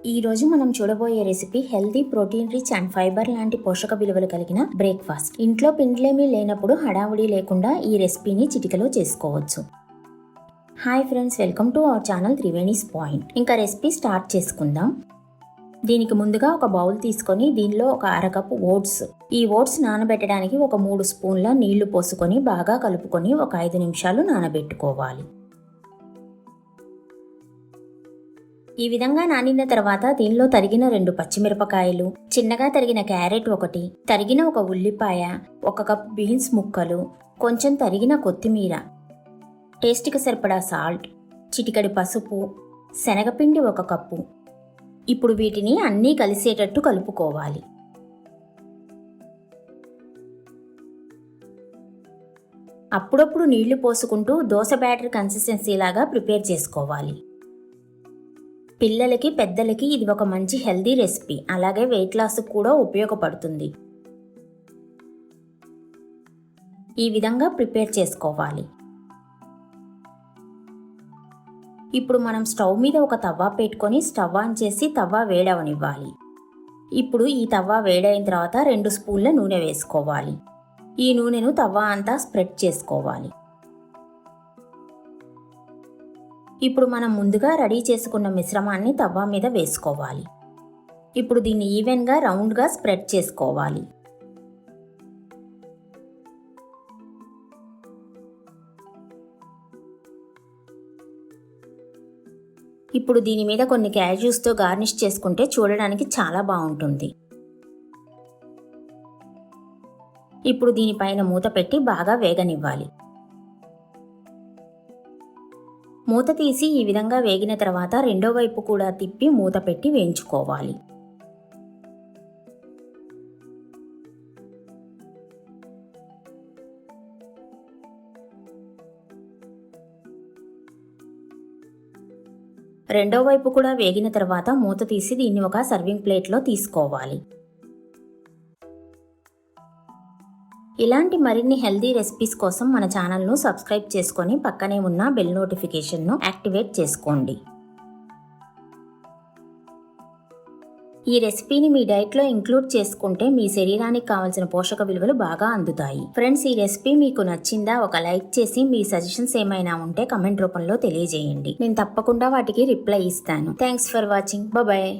ఈ రోజు మనం చూడబోయే recipe healthy, protein rich and fibre లాంటి పోషక విలువలు కలిగిన బ్రేక్ఫాస్ట్. ఇంట్లో పిండిలేమీ లేనప్పుడు హడావుడి లేకుండా ఈ రెసిపీని చిటికలో చేసుకోవచ్చు. Hi friends, welcome to our channel Triveni's point. ఇంకా రెసిపీ స్టార్ట్ చేసుకుందాం. దీనికి ముందుగా ఒక బౌల్ తీసుకొని దీనిలో ఒక అరకప్పు ఓట్స్. ఈ ఓట్స్ నానబెట్టడానికి ఒక 3 స్పూన్ల నీళ్లు పోసుకొని బాగా కలుపుకొని ఒక 5 నిమిషాలు నానబెట్టుకోవాలి. ఈ విధంగా నానిన తర్వాత దీనిలో తరిగిన 2 పచ్చిమిరపకాయలు, చిన్నగా తరిగిన క్యారెట్ ఒకటి, తరిగిన ఒక ఉల్లిపాయ, 1 కప్పు బీన్స్ ముక్కలు, కొంచెం తరిగిన కొత్తిమీర, టేస్ట్కి సరిపడా సాల్ట్, చిటికెడు పసుపు, శనగపిండి 1 కప్పు. ఇప్పుడు వీటిని అన్నీ కలిసేటట్టు కలుపుకోవాలి. అప్పుడప్పుడు నీళ్లు పోసుకుంటూ దోశ బ్యాటర్ కన్సిస్టెన్సీ లాగా ప్రిపేర్ చేసుకోవాలి. పిల్లలకి, పెద్దలకి ఇది ఒక మంచి హెల్దీ రెసిపీ. అలాగే వెయిట్ లాస్ కూడా ఉపయోగపడుతుంది. ఈ విధంగా ప్రిపేర్ చేసుకోవాలి. ఇప్పుడు మనం స్టవ్ మీద ఒక తవ్వ పెట్టుకొని స్టవ్ ఆన్ చేసి తవ్వ వేడవనివ్వాలి. ఇప్పుడు ఈ తవ్వ వేడైన తర్వాత 2 స్పూన్ల నూనె వేసుకోవాలి. ఈ నూనెను తవ్వ అంతా స్ప్రెడ్ చేసుకోవాలి. ఇప్పుడు మనం ముందుగా రెడీ చేసుకున్న మిశ్రమాన్ని తవ్వ మీద వేసుకోవాలి. ఇప్పుడు దీన్ని ఈవెన్గా రౌండ్గా స్ప్రెడ్ చేసుకోవాలి. ఇప్పుడు దీని మీద కొన్ని క్యాష్యూస్తో గార్నిష్ చేసుకుంటే చూడడానికి చాలా బాగుంటుంది. ఇప్పుడు దీనిపైన మూత పెట్టి బాగా వేగనివ్వాలి. మూత తీసి ఈ విధంగా వేగిన తర్వాత రెండో వైపు కూడా తిప్పి మూత పెట్టి వేయించుకోవాలి. రెండో వైపు కూడా వేగిన తర్వాత మూత తీసి దీన్ని ఒక సర్వింగ్ ప్లేట్లో తీసుకోవాలి. ఇలాంటి మరిన్ని హెల్దీ రెసిపీస్ కోసం మన ఛానల్ను సబ్స్క్రైబ్ చేసుకొని పక్కనే ఉన్న బెల్ నోటిఫికేషన్ను యాక్టివేట్ చేసుకోండి. ఈ రెసిపీని మీ డైట్లో ఇంక్లూడ్ చేసుకుంటే మీ శరీరానికి కావాల్సిన పోషక విలువలు బాగా అందుతాయి. ఫ్రెండ్స్, ఈ రెసిపీ మీకు నచ్చిందా? ఒక లైక్ చేసి మీ సజెషన్స్ ఏమైనా ఉంటే కమెంట్ రూపంలో తెలియజేయండి. నేను తప్పకుండా వాటికి రిప్లై ఇస్తాను. Thanks for watching. బాయ్.